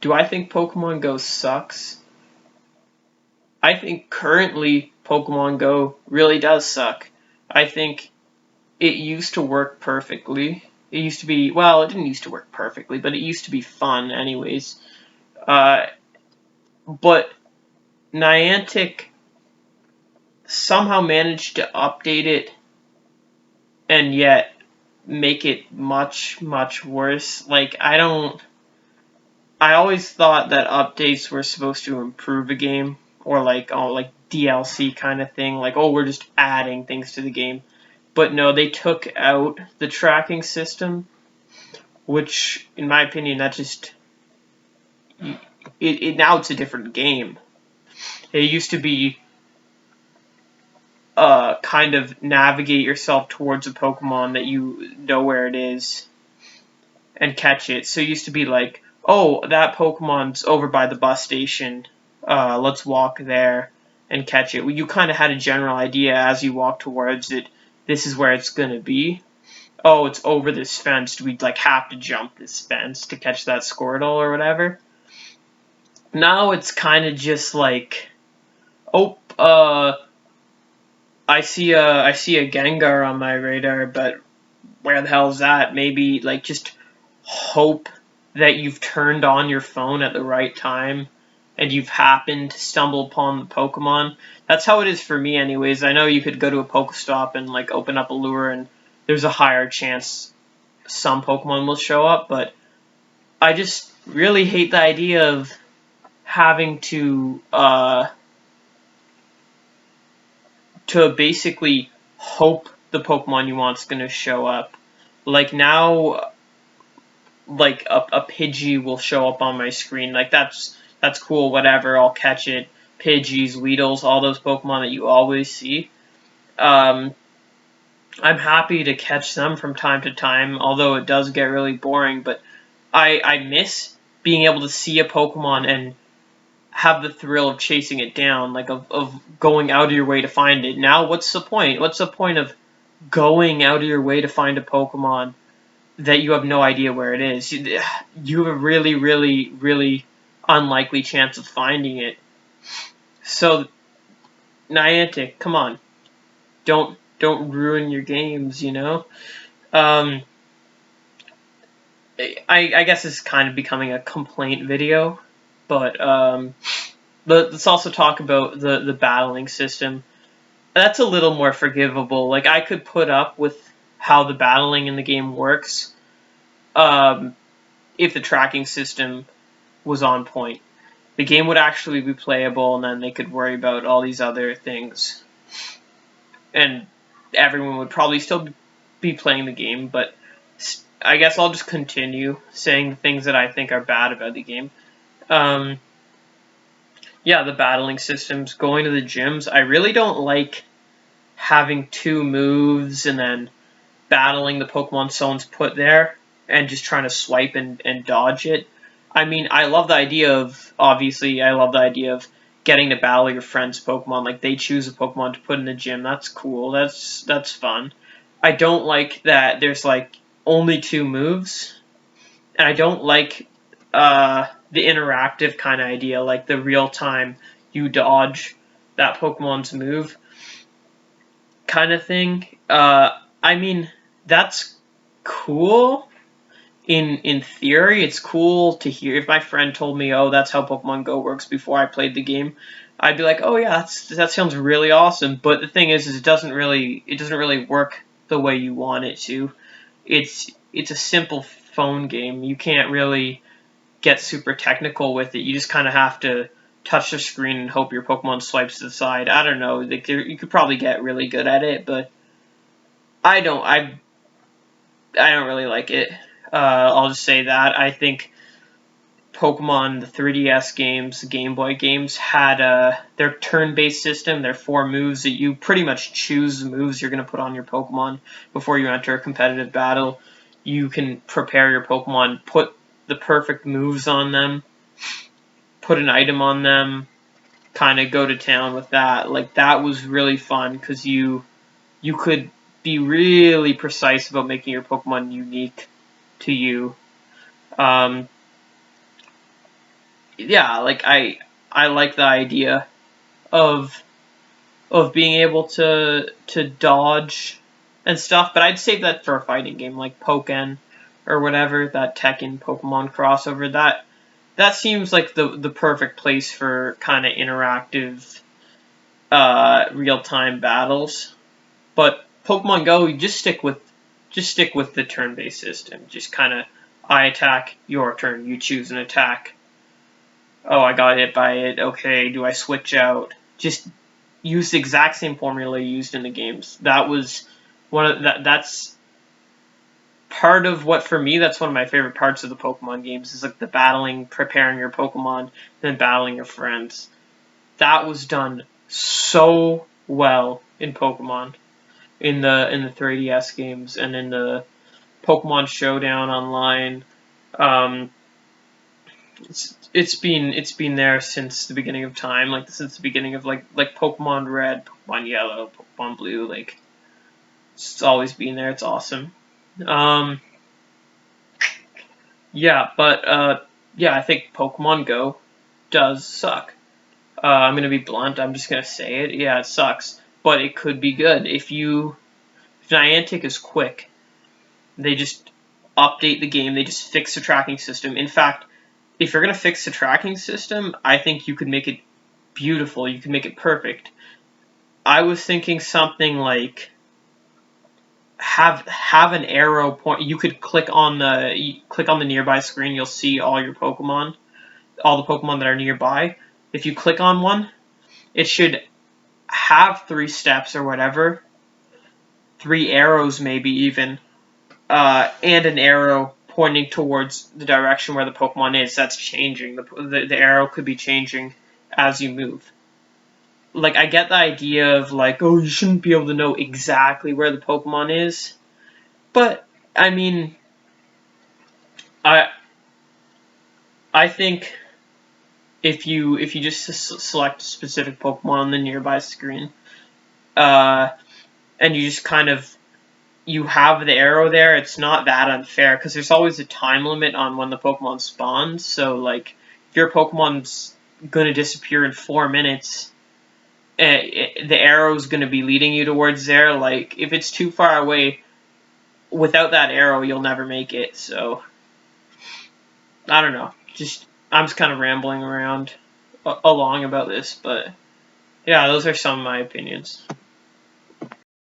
Do I think Pokemon Go sucks? I think currently Pokemon Go really does suck. I think it used to work perfectly. It used to be, well, it didn't used to work perfectly, but it used to be fun anyways. Uh, but Niantic somehow managed to update it and yet make it much, much worse. Like, I always thought that updates were supposed to improve a game, or like, oh, like DLC kind of thing. Like, oh, we're just adding things to the game. But no, they took out the tracking system, which, in my opinion, that just now it's a different game. It used to be kind of navigate yourself towards a Pokemon that you know where it is and catch it. So it used to be like, oh, that Pokemon's over by the bus station. Let's walk there and catch it. Well, you kind of had a general idea as you walk towards it. This is where it's gonna be. Oh, it's over this fence. We'd like have to jump this fence to catch that Squirtle or whatever. Now it's kind of just like, oh, I see a Gengar on my radar, but where the hell is that? Maybe like just hope that you've turned on your phone at the right time and you've happened to stumble upon the Pokemon. That's how it is for me anyways. I know you could go to a Pokestop and like open up a lure and there's a higher chance some Pokemon will show up, but I just really hate the idea of having to basically hope the Pokemon you want is going to show up. Like now, like a Pidgey will show up on my screen. Like that's cool. Whatever, I'll catch it. Pidgeys, Weedles, all those Pokemon that you always see. Um, I'm happy to catch them from time to time, although it does get really boring. But I miss being able to see a Pokemon and have the thrill of chasing it down, like of going out of your way to find it. Now, what's the point? What's the point of going out of your way to find a Pokemon that you have no idea where it is? You have a really, really, really unlikely chance of finding it. So, Niantic, come on, don't ruin your games, you know? Um, I guess it's kind of becoming a complaint video, but let's also talk about the battling system. That's a little more forgivable. Like, I could put up with how the battling in the game works um, if the tracking system was on point. The game would actually be playable, and then they could worry about all these other things. And everyone would probably still be playing the game, but I guess I'll just continue saying the things that I think are bad about the game. Um, yeah, the battling systems, going to the gyms. I really don't like having two moves and then battling the Pokemon someone's put there and just trying to swipe and dodge it. I mean, I love the idea of, obviously, I love the idea of getting to battle your friend's Pokemon. Like, they choose a Pokemon to put in the gym. That's cool. That's fun. I don't like that there's, like, only two moves. And I don't like the interactive kind of idea, like the real-time you dodge that Pokemon's move kind of thing. I mean, that's cool in theory. It's cool to hear. If my friend told me, "Oh, that's how Pokemon Go works," before I played the game, I'd be like, "Oh yeah, that sounds really awesome." But the thing is it doesn't really work the way you want it to. It's a simple phone game. You can't really get super technical with it. You just kind of have to touch the screen and hope your Pokemon swipes to the side. I don't know. Like, you could probably get really good at it, but I don't. I don't really like it. I'll just say that. I think Pokemon, the 3DS games, the Game Boy games, had their turn-based system, their four moves that you pretty much choose the moves you're going to put on your Pokemon before you enter a competitive battle. You can prepare your Pokemon, put the perfect moves on them, put an item on them, kind of go to town with that. Like, that was really fun because you could be really precise about making your Pokemon unique to you. Um, yeah, like I like the idea of being able to dodge and stuff, but I'd save that for a fighting game like Pokken or whatever, that Tekken Pokemon crossover. That seems like the perfect place for kind of interactive real time battles. But Pokemon Go, you just stick with the turn based system. Just kind of I attack, your turn, you choose an attack. Oh, I got hit by it. Okay, do I switch out? Just use the exact same formula used in the games. That was one of that's part of what, for me, that's one of my favorite parts of the Pokemon games, is like the battling, preparing your Pokemon, then battling your friends. That was done so well in Pokemon, in the 3DS games and in the Pokemon Showdown online. Um, it's been there since the beginning of time, like since the beginning of like Pokemon Red, Pokemon Yellow, Pokemon Blue. Like it's always been there. It's awesome. Um, yeah, but yeah, I think Pokemon Go does suck. I'm gonna be blunt. I'm just gonna say it. Yeah, it sucks, but it could be good if Niantic is quick. They just update the game. They just fix the tracking system. In fact, if you're gonna fix the tracking system, I think you could make it beautiful. You could make it perfect. I was thinking something like have an arrow point. You could click on the nearby screen. You'll see all your Pokemon, all the Pokemon that are nearby. If you click on one, it should have 3 steps or whatever, 3 arrows maybe even, and an arrow pointing towards the direction where the Pokemon is. That's changing. The arrow could be changing as you move. Like, I get the idea of like, oh, you shouldn't be able to know exactly where the Pokemon is, but I mean, I I think if you just select a specific Pokemon on the nearby screen, uh, and you just kind of you have the arrow there, it's not that unfair because there's always a time limit on when the Pokemon spawns. So like, if your Pokemon's gonna disappear in 4 minutes, the arrow's gonna be leading you towards there. Like, if it's too far away, without that arrow, you'll never make it. So I don't know. Just I'm just kind of rambling around along about this, but yeah, those are some of my opinions.